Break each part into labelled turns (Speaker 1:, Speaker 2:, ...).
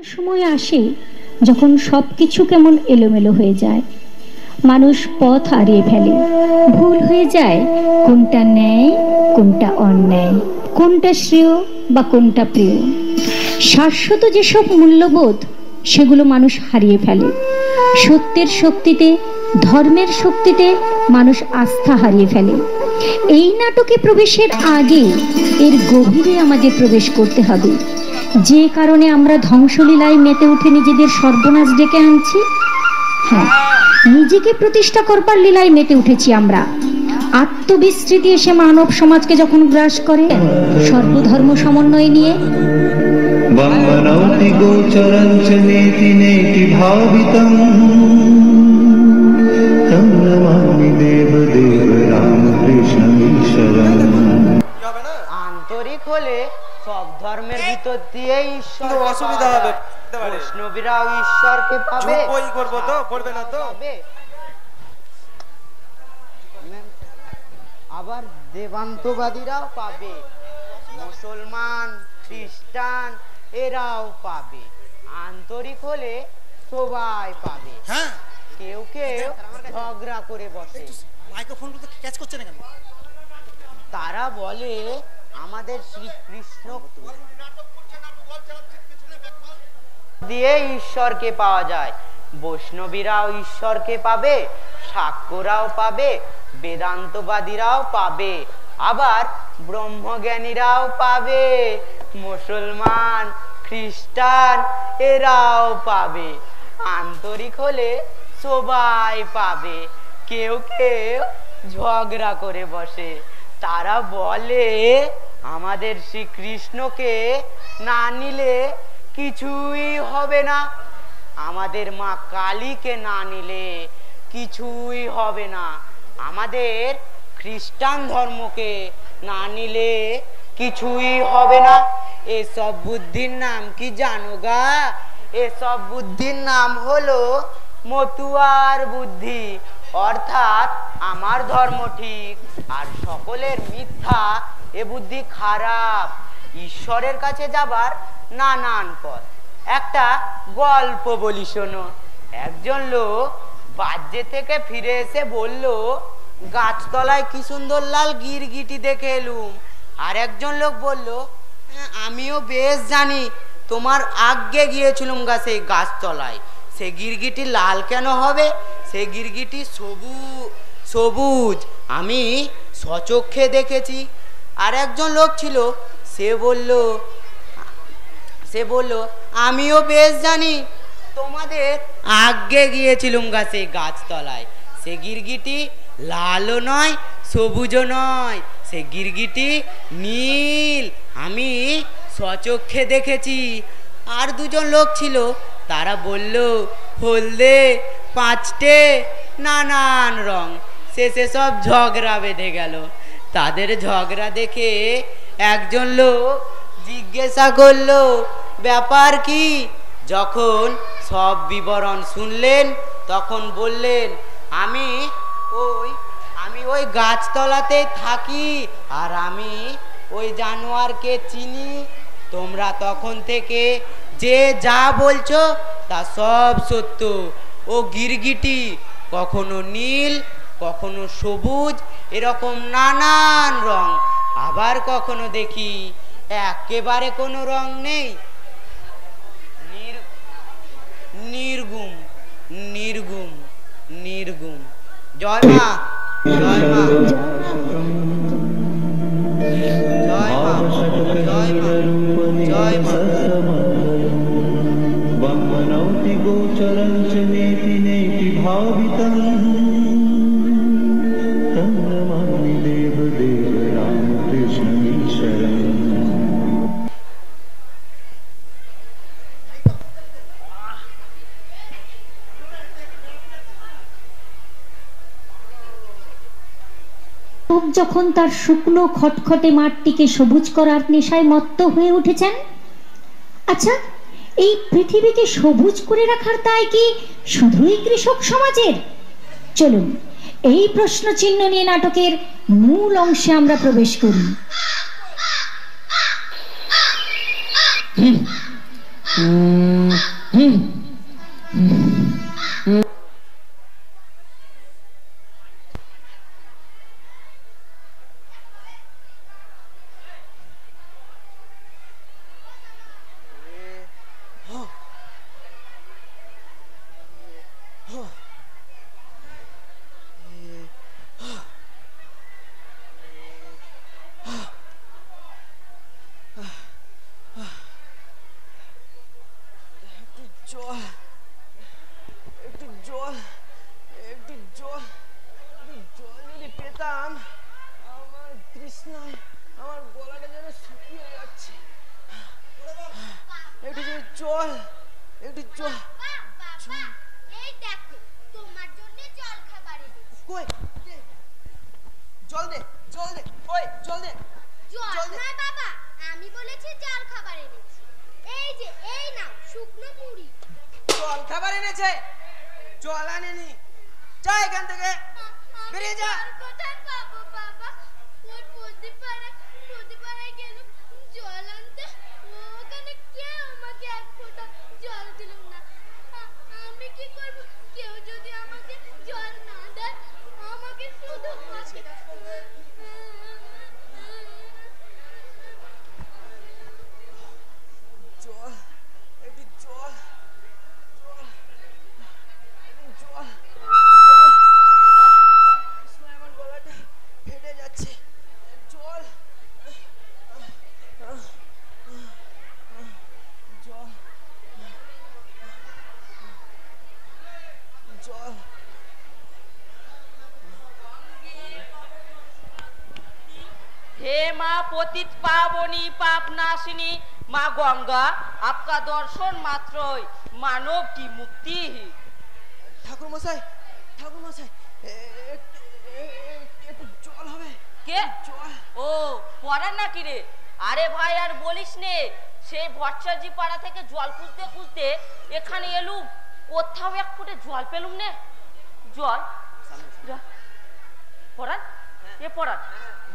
Speaker 1: সময় আসে যখন সবকিছু কেমন এলোমেলো হয়ে যায়, মানুষ পথ হারিয়ে ফেলে, ভুল হয়ে যায় কোনটা ন্যায় কোনটা অন্যায়, কোনটা শ্রেয় বা কোনটা প্রিয়। শাশ্বত যেসব মূল্যবোধ সেগুলো মানুষ হারিয়ে ফেলে। সত্যের শক্তিতে, ধর্মের শক্তিতে মানুষ আস্থা হারিয়ে ফেলে। এই নাটকে প্রবেশের আগে এর গভীরে আমাদের প্রবেশ করতে হবে। যে কারণে আমরা ধ্বংসলীলায় মেতে উঠে নিজেদের সর্বনাশ ডেকে আনছি, হ্যাঁ, নিজেকে প্রতিষ্ঠা করবার লীলায় মেতে উঠেছি আমরা। আত্মবিস্মৃতি এসে মানব সমাজকে যখন গ্রাস করে সর্বধর্ম সমন্বয় নিয়ে,
Speaker 2: বন্দনৌতি গোচরঞ্চ নেতি নেতি ভাবিতম তং নমামি দেব দেব রামকৃষ্ণ ঈশ্বরম।
Speaker 3: আন্তরিক হলে সব ধর্মের ভিতর দিয়ে ঈশ্বর
Speaker 4: অসুবিধা হবে,
Speaker 3: বৈষ্ণবীরাও ঈশ্বরকে পাবে।
Speaker 4: বই করবো তো, পড়বে না তো।
Speaker 3: আবার দেবান্তবাদীরাও পাবে, মুসলমান খ্রিস্টান এরাও পাবে। আন্তরিক হলে সবাই পাবে।
Speaker 4: হ্যাঁ,
Speaker 3: কেউ কেউ ঝগড়া করে বসে।
Speaker 4: মাইক্রোফোনগুলো ক্যাচ করছে না কেন?
Speaker 3: তারা বলে আমাদের শ্রীকৃষ্ণ দিয়ে ঈশ্বরকে পাওয়া যায়। বৈষ্ণবীরাও ঈশ্বরকে পাবে, শাক্যরাও পাবে, বেদান্তবাদীরাও পাবে, আবার ব্রহ্মজ্ঞানীরাও পাবে, মুসলমান খ্রিস্টান এরাও পাবে। আন্তরিক হলে সবাই পাবে। কেউ কেউ ঝগড়া করে বসে। তারা বলে আমাদের শ্রীকৃষ্ণকে না নিলে কিছুই হবে না, আমাদের মা কালীকে না নিলে কিছুই হবে না, আমাদের খ্রিস্টান ধর্মকে না নিলে কিছুই হবে না। এসব বুদ্ধির নাম কি জানো গা? এসব বুদ্ধির নাম হলো মতুয়ার বুদ্ধি, অর্থাৎ আমার ধর্ম ঠিক আর সকলের মিথ্যা। এ বুদ্ধি খারাপ। ঈশ্বরের কাছে যাবার নানান পথ। একটা গল্প বলি শোনো। একজন লোক বাজ্যে থেকে ফিরে এসে বলল, গাছতলায় কি সুন্দর লাল গিরগিটি দেখে এলুম। আর একজন লোক বলল, আমিও বেশ জানি, তোমার আগে গিয়েছিলুম সেই গাছতলায়, সে গিরগিটি লাল কেন হবে? সে গিরগিটি সবুজ, আমি স্বচক্ষে দেখেছি। আর একজন লোক ছিল, সে বলল আমিও বেশ জানি, তোমাদের আগে গিয়েছিলুম সেই গাছতলায়, সে গিরগিটি লালও নয় সবুজও নয়, সে গিরগিটি নীল, আমি স্বচক্ষে দেখেছি। আর দুজন লোক ছিল, তারা বলল হলদে, পাঁচটে, নানান রং। শেষে সব ঝগড়া বেঁধে গেল। তাদের ঝগড়া দেখে একজন লোক জিজ্ঞাসা করলো, ব্যাপার কি? যখন সব বিবরণ শুনলেন তখন বললেন, আমি ওই গাছতলাতে থাকি আর আমি ওই জানোয়ারকে চিনি। তোমরা তখন থেকে যে যা বলছো তা সব সত্য। ও গিরগিটি কখনো নীল, কখনো সবুজ, এরকম নানান রং। আবার কখনো দেখি একেবারে কোনো রং নেই, নির্গুম নির্গুম নির্গুম। জয় মা, জয় মা, জয় মা, জয় মা, জয় মা।
Speaker 2: বন্দনৌতি গোচরঞ্চ নেতি নেতি ভাবিতম তং নমামি দেব দেব রামকৃষ্ণ ঈশ্বরম।
Speaker 1: যখন তার শুকনো খটখটে মাঠটিকে সবুজ করার নেশায় মত্ত হয়ে উঠেছেন, আচ্ছা, এই পৃথিবীকে সবুজ করে রাখার দায় কি শুধুই কৃষক সমাজের? চলুন এই প্রশ্ন চিহ্ন নিয়ে নাটকের মূল অংশে আমরা প্রবেশ করি।
Speaker 5: हे माँ पतित पावनी पाप नाशिनी माँ गंगा, आपका दर्शन मात्रই मानव की मुक्ति।
Speaker 3: ঠাকুর মশাই একটু জল হবে?
Speaker 5: কে? ও পড়ার নাকি রে? আরে ভাই আর বলিস নে, সেই ভট্টাচার্য পাড়া থেকে জল খুঁজতে খুঁজতে এখানে এলুম, কোথাও এক ফুটে জল পেলুম নে। জল পড়ান এ পড়ান,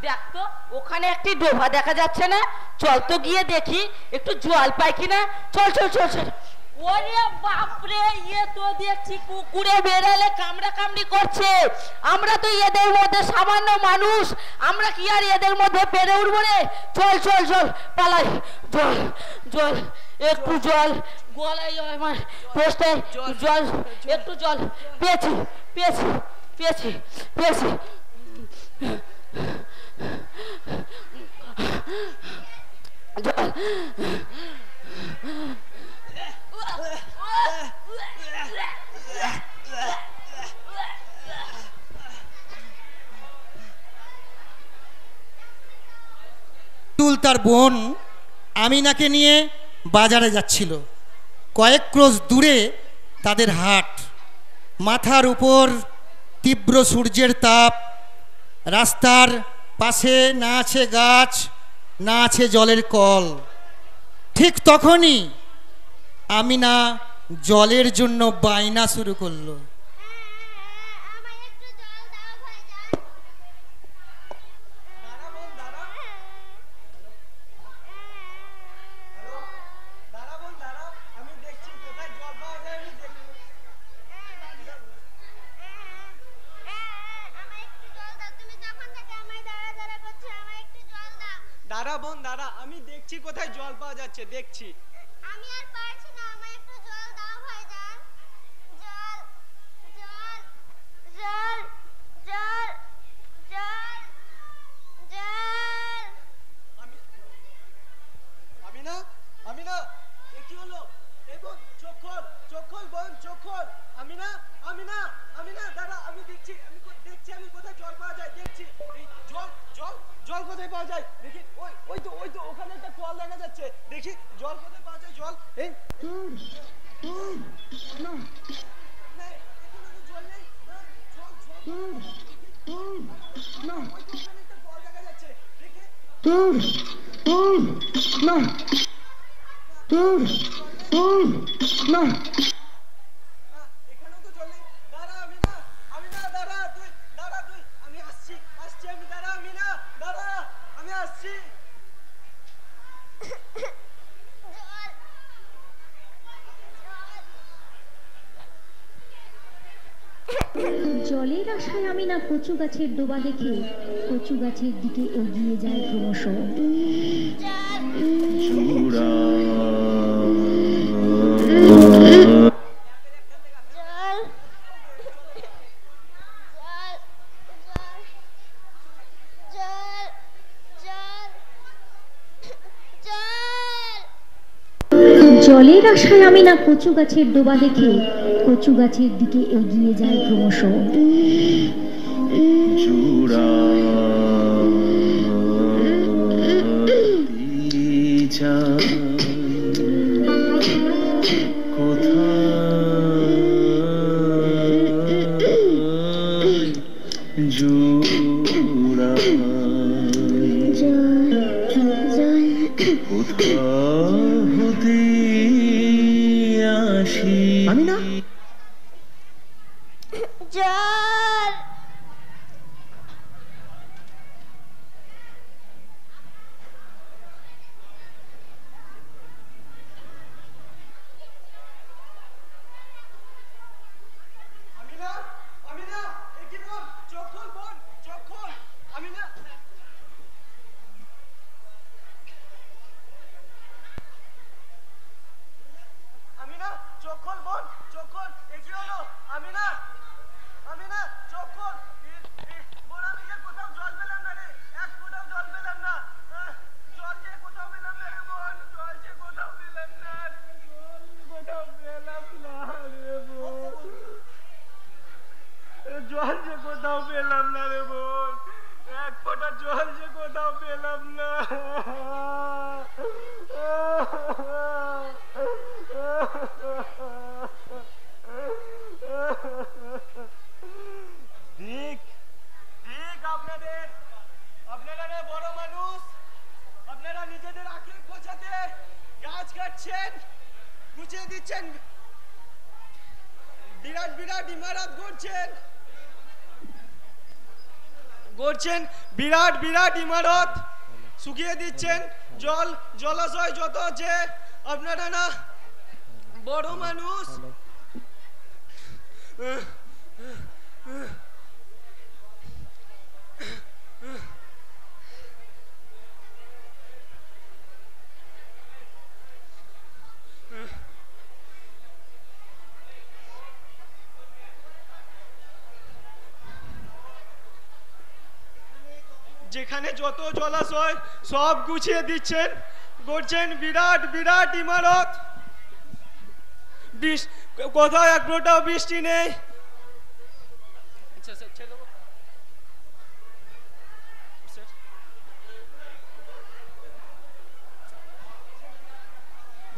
Speaker 5: দেখ তো ওখানে একটি ডোভা দেখা যাচ্ছে না, চল তো গিয়ে দেখি একটু জল পাই কিনা। চল চল চল চল। ওরে বাপরে, ইয়ে তো দেখছি কুকুরে বেড়ালে কামড়া কামড়ি করছে। আমরা তো এদের মধ্যে সামান্য মানুষ, আমরা কি আর এদের মধ্যে পেরে উঠবো রে? চল চল চল পালাই। জল জল একটু জল, গলায় আমার পোস্টায় জল, একটু জল পেয়েছি পেয়েছি পেয়েছি পেয়েছি। জল
Speaker 6: তার বোন আমিনাকে নিয়ে বাজারে যাচ্ছিল। কয়েক ক্রোশ দূরে তাদের হাট, মাথার উপর তীব্র সূর্যের তাপ, রাস্তার পাশে না আছে গাছ, না আছে জলের কল। ঠিক তখনই আমিনা জলের জন্য বায়না শুরু করলো।
Speaker 4: দাঁড়া বোন দাঁড়া, আমি দেখছি কোথায় জল পাওয়া যাচ্ছে, দেখছি।
Speaker 7: আমি আর পারছি না, আমায় একটু জল দাও ভাইজান। জল জল জল জল জল জল।
Speaker 4: আমিনা আমিনা, এ কি হলো? এই বোন চোখ খোল বোন, চোখ খোল। আমিনা আমিনা আমিনা দাঁড়া, আমি দেখছি আমি কোথায় জল পাওয়া যায়, দেখছি। এই জল জল জল কোথায় পাওয়া যায় দেখি। ওই তো ওখানে একটা কল দেখা যাচ্ছে, দেখি জল কোথায় পাওয়া যায়। জল এই না, এখানে তো জল নেই। জল না, ওই তো ওখানে একটা কল দেখা যাচ্ছে, দেখি না, এখানেও তো জল নেই। দাঁড়া আমিনা দাঁড়া, তুই আমি আসছি আমি, দাঁড়া আমিনা দাঁড়া, আমি আসছি।
Speaker 1: জলের আশায় আমি না কচু গাছের ডোবা দেখে কচু গাছের দিকে এগিয়ে যায় ক্রমশ। জলের আশায় আমি না কচু গাছের ডোবা দেখে কচু গাছের দিকে এগিয়ে যায় ক্রমশ।
Speaker 4: আমি না
Speaker 7: জল
Speaker 4: জল যে কোথাও পেলাম না রে বোন, এক ফোঁটা জল যে কোথাও পেলাম না। ঠিক ঠিক আপনারা বড় মানুষ, আপনারা নিজেদের আখের গোছাতে গাছ কাটছেন, গুছিয়ে দিচ্ছেন, বিরাট বিরাট ইমারত গড়ছেন, বিরাট বিরাট ইমারত শুকিয়ে দিচ্ছেন, জলাশয় যত আছে। আপনারা না বড় মানুষ, যেখানে যত জলাশয় সব গুছিয়ে দিচ্ছেন, গড়ছেন বিরাট বিরাট ইমারত। কোথাও এক ফোঁটাও বৃষ্টি নেই।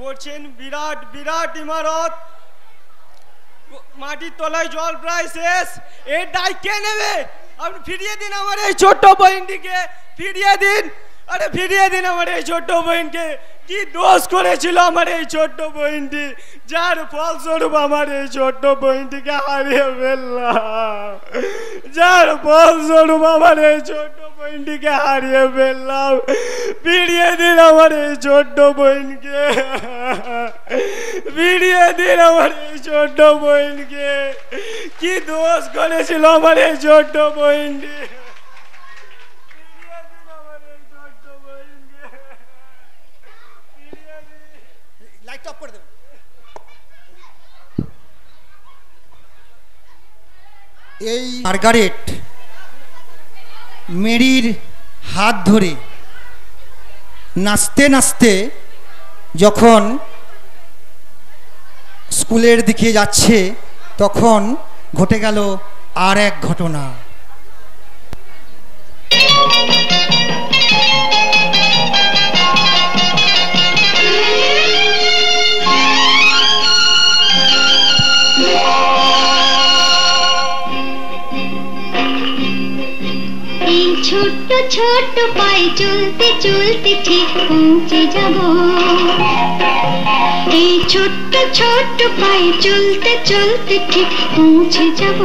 Speaker 4: গড়ছেন বিরাট বিরাট ইমারত, মাটির তলায় জল প্রায় শেষ। এর দায় কে নেবে? আপনি ফিরিয়ে দিন আমার এই ছোট্ট বইনটিকে, ফিরিয়ে দিন। আরে ফিরিয়ে দিন আমার এই ছোট্ট বইনকে। কি দোষ করেছিল আমার এই ছোট্ট বইনটি, যার ফলস্বরূপ আমার এই ছোট্ট বইনটিকে হারিয়ে ফেললাম, যার ফলস্বরূপ আমার এই ছোট্ট বইনটিকে হারিয়ে ফেললাম। ফিরিয়ে দিন আমার এই ছোট্ট বইনকে, ফিরিয়ে দিন আমার এই ছোট্ট বইনকে। কি দোষ করেছিল আমার এই ছোট্ট বইনটি, ফিরিয়ে দিন আমার এই ছোট্ট বইনকে, ফিরিয়ে দিন।
Speaker 6: লাইট অফ করে দেবেন। এই মার্গারেট মেরির হাত ধরে নাচতে নাচতে যখন স্কুলের দিকে যাচ্ছে, তখন ঘটে গেল আর এক ঘটনা।
Speaker 8: ছোট্ট ছোট্ট পায়ে চলতে চলতে ঠিক পৌঁছে যাব, এই ছোট্ট ছোট্ট পায়ে চলতে চলতে ঠিক পৌঁছে যাব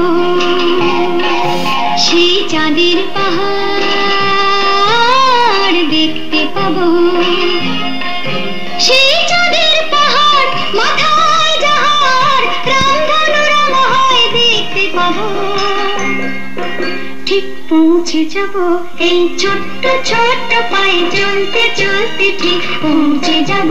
Speaker 8: সেই চাঁদের পাহাড় দেখতে পাবো, সেই চাঁদের পাহাড় মাথায় যাহার রামধনু রাম হয় দেখতে পাবো। ঠিক পৌঁছে যাব, এই ছোট্ট ছোট্ট পায়ে চলতে চলতে ঠিক পৌঁছে যাব।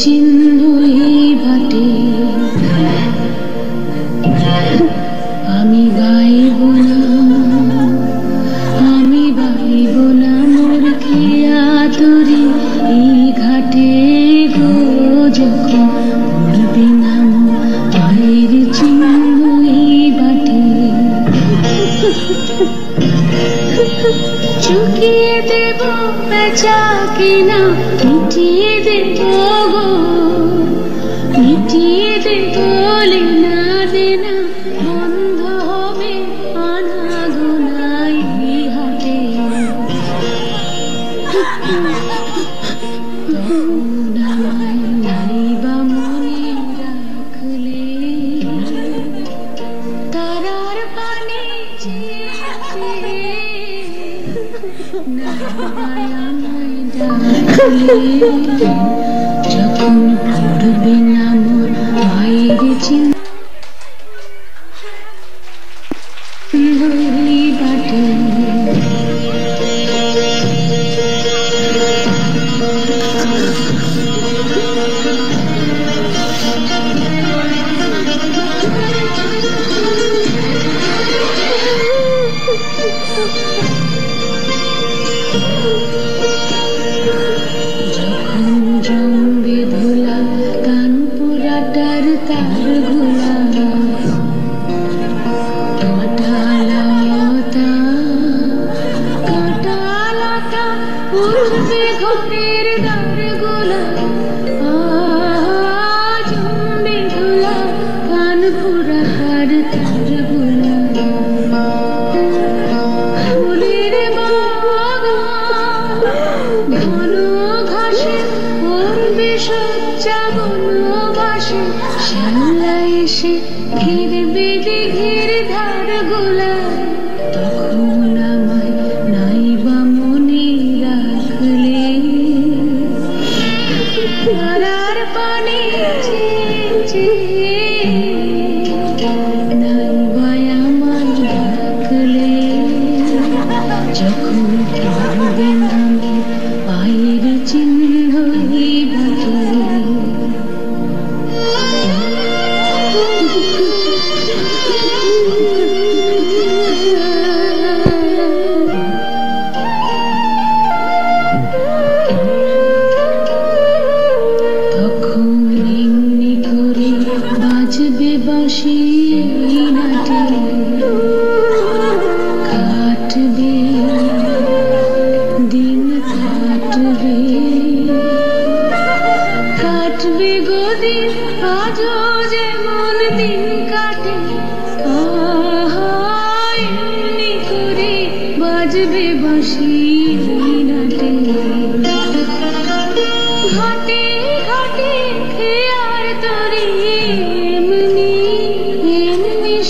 Speaker 9: চিহ্ন এই বাটে আমি বাইব না, আমি বাইব না মোর খেয়া তরি এই ঘাটে গো, যখন পড়বে না পায়ের চিহ্ন এই বাটে। চুকিয়ে দেব বেচা কিনা, মিটিয়ে দেব গো, মিটিয়ে দেব লেনা দেনা, বন্ধ হবে আনা গোনাই হাটে। তখন আমায় নাইবা মনে রাখলে, তারার পানে যখন পড়বে না মোর পায়ের চিহ্ন বাটে।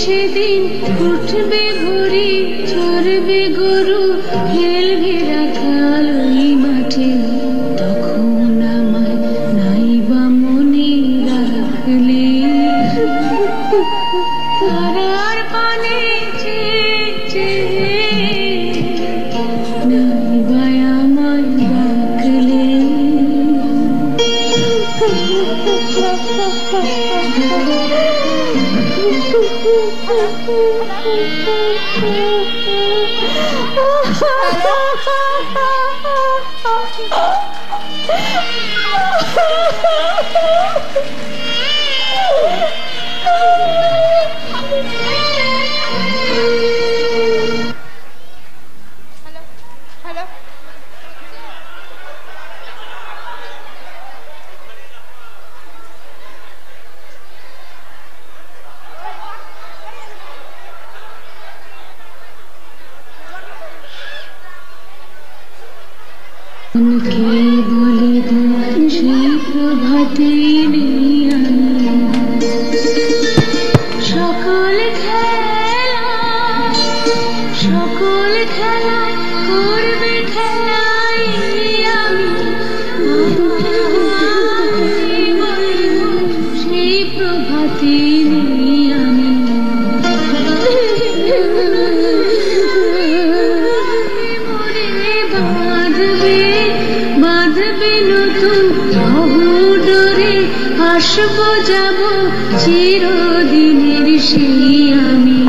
Speaker 9: সেদিন উঠবে ভোরে চড়বে গরু খেলবে রাখাল ওই মাঠে তখন আমায় নাইবা মনে রাখলে তারার পানে নাইবা আমায় রাখলে কে বলে সেই প্রভাতে সকল খেলা করবে খেলাই আমি সেই প্রভাতে আমি বাঁধবে নতুন বহুডোরে আসবো যাব চিরদিনের সেই আমি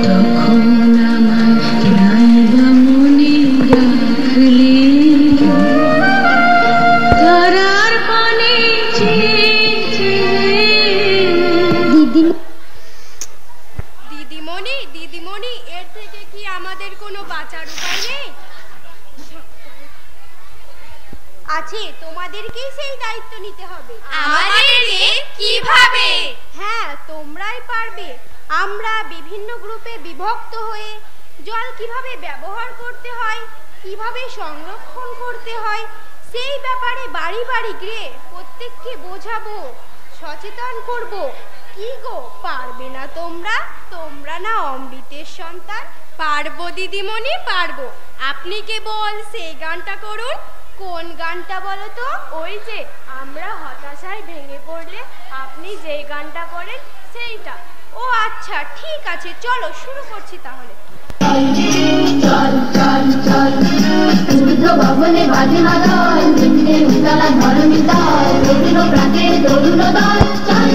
Speaker 9: তখন আমার নাইবা মনে রাখলে তারার পানে
Speaker 10: দিদিমণি এর থেকে কি আমাদের কোনো বাঁচার উপায় নেই? আছে, তোমাদেরকেই সেই দায়িত্ব নিতে হবে।
Speaker 11: আমাদেরকে কিভাবে?
Speaker 10: হ্যাঁ, তোমরাই পারবে। আমরা বিভিন্ন গ্রুপে বিভক্ত হয়ে জল কিভাবে ব্যবহার করতে হয়, কিভাবে সংরক্ষণ করতে হয়, সেই ব্যাপারে বাড়ি বাড়ি গিয়ে প্রত্যেককে বোঝাবো, সচেতন করব। কি গো, পারবে না তোমরা? তোমরা না অমৃতের সন্তান। পারবো দিদিমণি, পারবো। আপনি কেবল সেই গানটা করুন। কোন গানটা বলো তো? ওই যে আমরা হতাশায় ভেঙে পড়লে আপনি যেই গানটা করেন সেইটা। ও আচ্ছা, ঠিক আছে, চলো শুরু করছি তাহলে।
Speaker 12: চল চল চল ঊর্ধ্ব ভবনে বাজে মাদল, নিম্নে উতলা ধরণী দল, তরুণ প্রাতে তরুণ দল। চল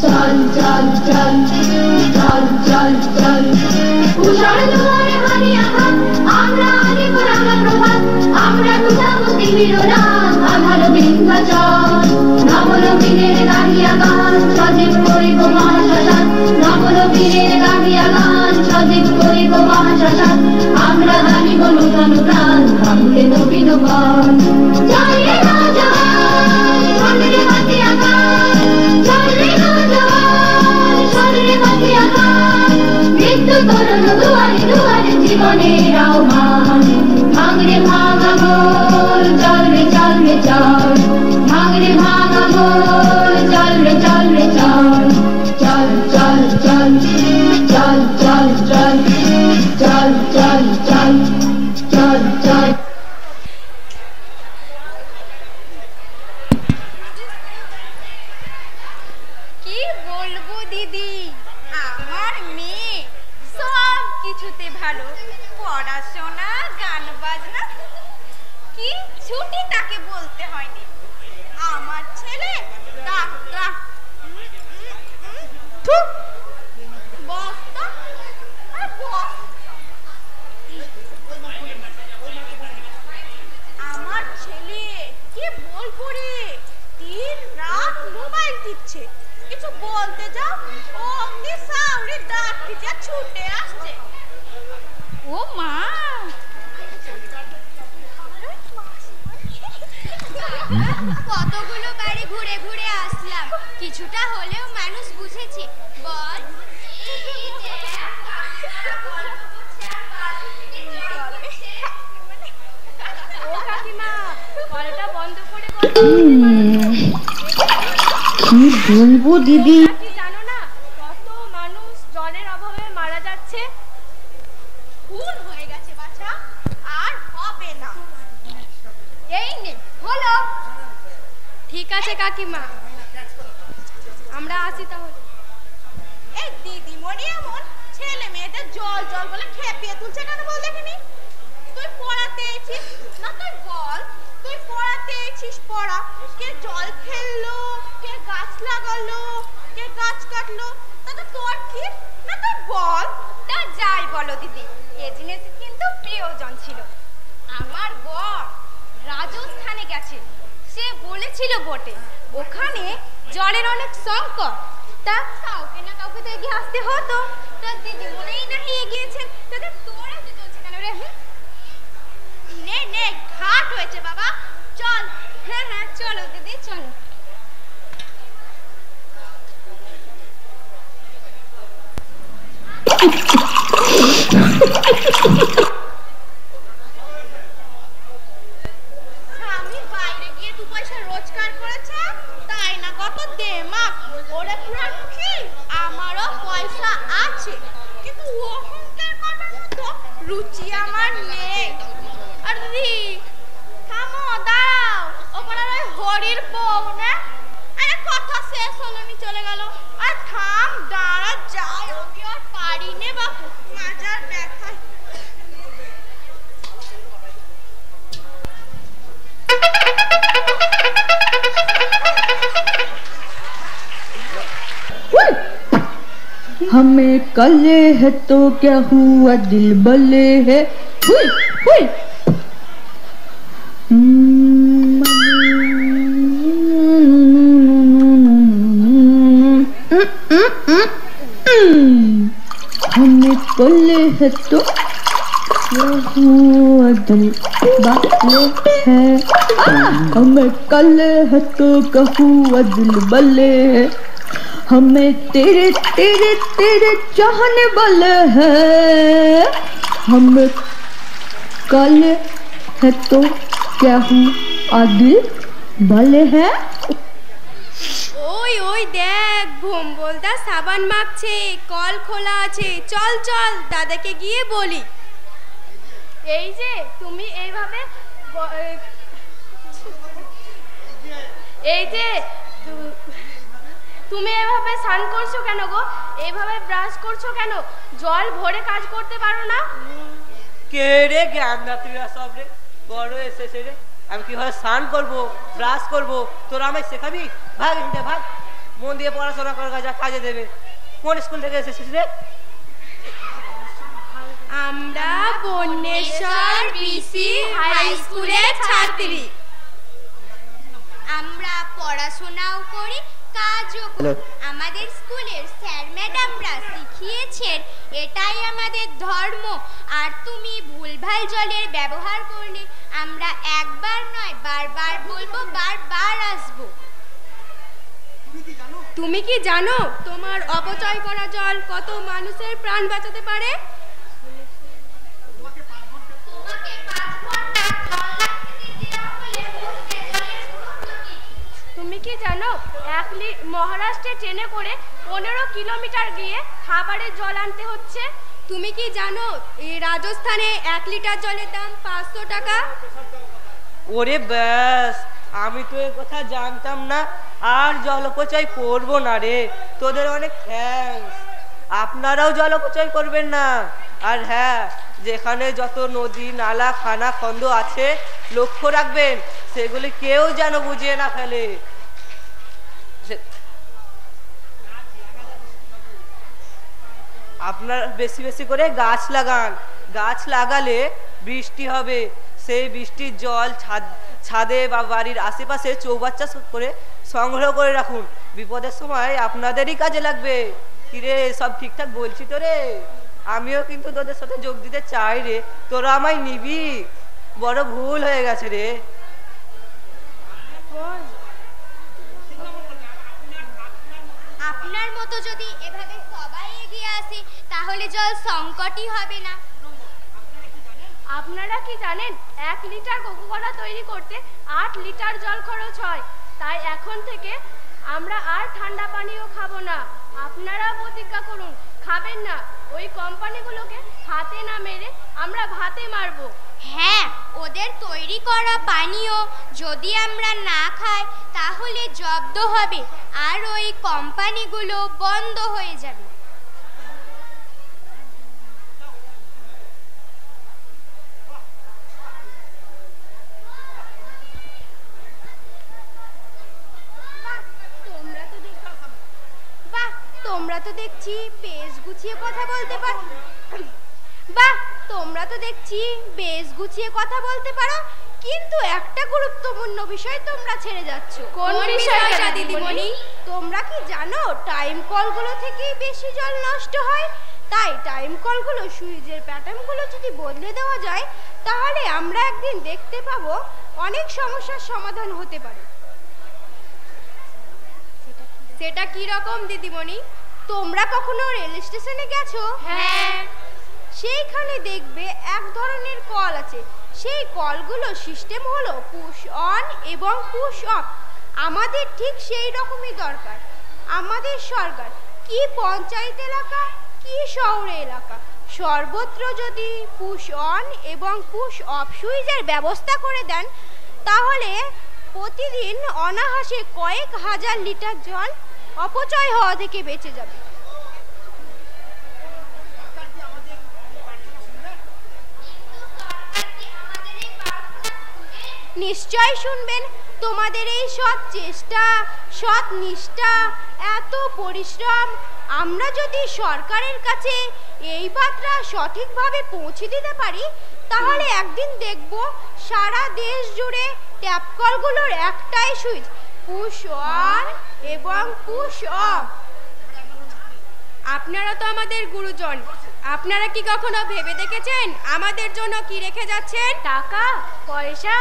Speaker 12: চল চল চল চল চল চল চল চল উষার দুয়ারে হানি আঘাত, আমরা আনিব রাঙা প্রভাত, আমরা বুঝাবো তিমির রাত, আধার বিন্ধ্যাচল। নবনবীনের গাহিয়া গান সজীব করিব মহাশ্মশান, নবনবীনের গাহিয়া গান সজীব করিব মহাশ্মশান। আমরা জানিব নূতন প্রাণ, ভাঙলে নবীন বন। জয় রে নওজোয়ান, শোন রে বাতিয়া গান, জয় রে নওজোয়ান, শোন রে বাতিয়া গান। মৃত্যু তরুণ দুয়ারে দুয়ারে জীবনের আহ্বান। ভাঙরে ভাঙা মোর, চল রে চল রে চল, ভাঙরে ভাঙা মোর, চল রে চল রে চল। চল চল চল চল চল চল চল চল চল চল চল।
Speaker 10: কি বলবো দিদি, আমার মেয়ে সব কিছুতে ভালো, পড়াশোনা, গান বাজনা, কি ছুটি তাকে বলতে হয়নি। আমার ছেলে ডাক্তার, বস্তা আর আমার ছেলে কি বলবো রে, দিন রাত মোবাইল টিপছে, কিছু বলতে যাও অমনি সাউরি দাঁত খিচে ছুটে আসছে। ও মা, কতগুলো বাড়ি ঘুরে ঘুরে আসলাম, কিছুটা হলেও মানুষ বুঝেছে। বল ও কাকিমা, কলটা বন্ধ করে
Speaker 9: কি
Speaker 7: বলবো দিদি?
Speaker 10: কি জানো না কত মানুষ জলের অভাবে মারা যাচ্ছে? ভুল হয়ে গেছে বাছা, আর হবে না। এই নে হলো। ঠিক আছে কাকিমা, আমরা আসি তাহলে। এই দিদিমণি এমন ছেলে মেয়েদের জল জল বলে খেপিয়ে তুলছে কেন বল দেখিনি? তুই পড়াতে এসেছিস না, তুই বল। তুই পড়াতে এসেছিস পড়া, কে জল ফেললো, কে গাছ লাগালো, কে গাছ কাটলো, তাতে তোর কি না? তুই বল। তা যাই বলো দিদি, এ জিনিস কিন্তু প্রয়োজন ছিল। আমার বর রাজস্থানে গেছে, সে বলেছিল বটে ওখানে জলের অনেক সংকট। তা কাউকে না কাউকে তো এগিয়ে আসতে হতো। তা দিদি মনেই নাহি এগিয়েছেন, তাতে তোরা যে চলছে কেন রে? নে নে ঘাট হয়েছে বাবা, চল। হ্যাঁ হ্যাঁ চলো দিদি চলো। স্বামী বাইরে গিয়ে 2 পয়সা রোজগার করেছে, তাই না কত দেমাক ওরে পুরানমুখী। আমারও পয়সা আছে, কিন্তু অহংকার করার মতো রুচি আমার নেই। আর দিদি থামো, দাঁড়াও। ওপারে ওই হরির বউ না? আরে কথা শেষ হলো নি, চলে গেল। আর থাম, দাঁড়া, যাই ওকে আর পারি নে বাপু, মাজার ব্যথায়।
Speaker 7: हमें कले है तो क्या हुआ, दिल बले है। हुई हुई हमें कले है तो क्या हुआ, दिल बले है। हमें कले है तो क्या हुआ, दिल बले है। हमें तेरे तेरे तेरे चाहने वाले हैं। हमें कल है तो क्या हुआ, दिल भले है।
Speaker 10: ওই ওই দেখ, ভোম্বলদা সাবান মাখছে, কল খোলা আছে। চল চল দাদাকে গিয়ে বলি। এই যে তুমি এইভাবে এই যে তুমি এভাবে স্নান করছো কেন গো? এইভাবে ব্রাশ করছো কেন? জল ভরে কাজ করতে পারো না?
Speaker 3: কে রে জ্ঞানদাত্রীরা সব রে, বড় এসেছে রে। আমি কিভাবে স্নান করবো, ব্রাশ করবো, তোরা আমায় শেখাবি? ভাগ এখানে ভাগ, মন দিয়ে পড়াশোনা করার যা কাজে দেবে। কোন স্কুল থেকে এসেছিস রে?
Speaker 10: আমরা বন্যেশ্বর বিসি হাই স্কুলের ছাত্রী। আমরা পড়াশোনাও করি, কাজও করি। আমাদের স্কুলের স্যার ম্যাডামরা শিখিয়েছেন এটাই আমাদের ধর্ম। আর তুমি ভুলভাল জলের ব্যবহার করলে আমরা একবার নয় বারবার বলবো, বারবার আসবো। তুমি কি জানো তোমার অপচয় করা জল কত মানুষের প্রাণ বাঁচাতে পারে? তুমি কি জানো মহারাষ্ট্রে ট্রেনে করে 15 কিলোমিটার গিয়ে খাবারের জল আনতে হচ্ছে? তুমি কি জানো এই রাজস্থানে 1 লিটার জলের দাম 500 টাকা?
Speaker 3: ওরে ব্যাস, আমি তো এই কথা জানতাম না। আর জল অপচয় করবো না রে, তোদের অনেক থ্যাঙ্কস। আপনারাও জল অপচয় করবেন না। আর হ্যাঁ, যেখানে যত নদী নালা খানা খন্দ আছে লক্ষ্য রাখবেন, সেগুলি কেউ যেন বুঝিয়ে না ফেলে। আপনার বেশি বেশি করে গাছ লাগান। গাছ লাগালে বৃষ্টি হবে, সেই বৃষ্টির জল ছাদে বা বাড়ির আশেপাশে চৌবাচ্চা করে সংগ্রহ করে রাখুন। বিপদের সময় আপনাদেরই কাজে লাগবে। কিরে, সব ঠিকঠাক বলছি তো রে? আমিও কিন্তু তোদের সাথে যোগ দিতে চাই রে, তোরা আমায় নিবি? বড় ভুল হয়ে গেছে রে।
Speaker 10: আপনার মতো যদি এভাবে সবাই এগিয়ে আসে তাহলে জল সংকটই হবে না। আপনারা কি জানেন 1 লিটার কোকোকোলা তৈরি করতে 8 লিটার জল খরচ হয়? তাই এখন থেকে আমরা আর ঠান্ডা পানীয় খাবো না। আপনারা প্রতিজ্ঞা করুন খাবেন না। ওই কোম্পানিগুলোকে হাতে না মেরে আমরা ভাতে মারবো।
Speaker 11: হ্যাঁ, ওদের তৈরি করা পানীয় যদি আমরা না খাই তাহলে জব্দ হবে আর ওই কোম্পানিগুলো বন্ধ হয়ে যাবে।
Speaker 10: তোমরা তো দেখছি বেশ গুছিয়ে কথা বলতে পারো, কিন্তু একটা গুরুত্বপূর্ণ বিষয় তোমরা ছেড়ে যাচ্ছ।
Speaker 11: কোন বিষয়টা দিদিমণি?
Speaker 10: তোমরা কি জানো টাইম কলগুলো থেকে বেশি জল নষ্ট হয়? তাই টাইম কলগুলো সুইচের প্যাটার্নগুলো যদি বদলে দেওয়া যায় তাহলে আমরা একদিন দেখতে পাবো অনেক সমস্যার সমাধান হতে পারে। সেটা কি রকম দিদিমণি? তোমরা কখনো রেল স্টেশনে গেছো?
Speaker 11: হ্যাঁ।
Speaker 10: সেইখানে দেখবে এক ধরনের কল আছে। সেই কলগুলো সিস্টেম হলো পুশ অন এবং পুশ অফ। আমাদের ঠিক সেই রকমই দরকার। আমাদের সরকার কি পঞ্চায়েত এলাকা কি শহর এলাকা সর্বত্র যদি পুশ অন এবং পুশ অফ সুইচের ব্যবস্থা করে দেন তাহলে প্রতিদিন অনায়াসে কয়েক হাজার লিটার জল অপচয় হওয়া থেকে বেঁচে যাবে। নিশ্চয় শুনবেন। তোমাদের এই সৎ চেষ্টা, সৎ নিষ্ঠা, এত পরিশ্রম আমরা যদি সরকারের কাছে এই বার্তা সঠিকভাবে পৌঁছে দিতে পারি তাহলে একদিন দেখব সারা দেশ জুড়ে ট্যাপ কলগুলোর একটাই সুইচ, পুশ অন এবং পুশ অফ। আপনারা তো আমাদের গুরুজন, আপনারা কি কখনো ভেবে দেখেছেন আমাদের জন্য কি রেখে যাচ্ছেন? টাকা পয়সা,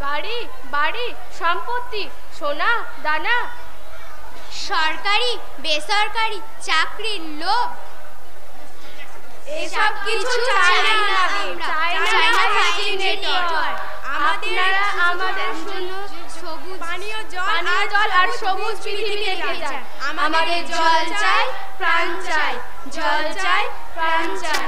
Speaker 10: গাড়ি বাড়ি, সম্পত্তি, সোনা দানা,
Speaker 11: সরকারি বেসরকারি চাকরির লোভ,
Speaker 10: এসব কিছু চাই না আমরা। চাই না জেনারেটর। আমাদের সবুজ পানীয় জল আর সবুজ পৃথিবী রেখে যায়।
Speaker 11: আমাদের জল চাই, প্রাণ চাই, জল চাই, প্রাণ চাই।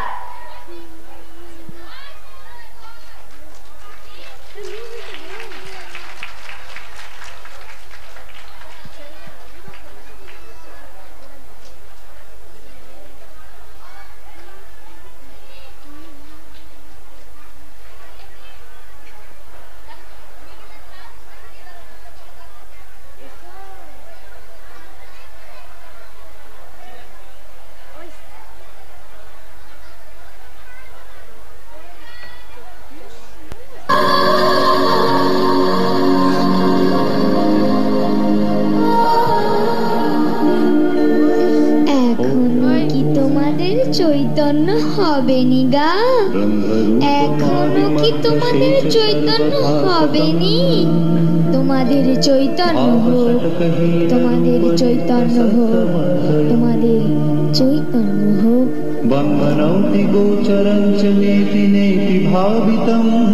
Speaker 13: চৈতন্য হবে নি গা? এখনো কি তোমাদের চৈতন্য হবে নি? তোমাদের চৈতন্য হোক, তোমাদের চৈতন্য হোক, তোমাদের চৈতন্য হোক।
Speaker 2: बन्धनौति गोचरं च नेति नेति भावितम्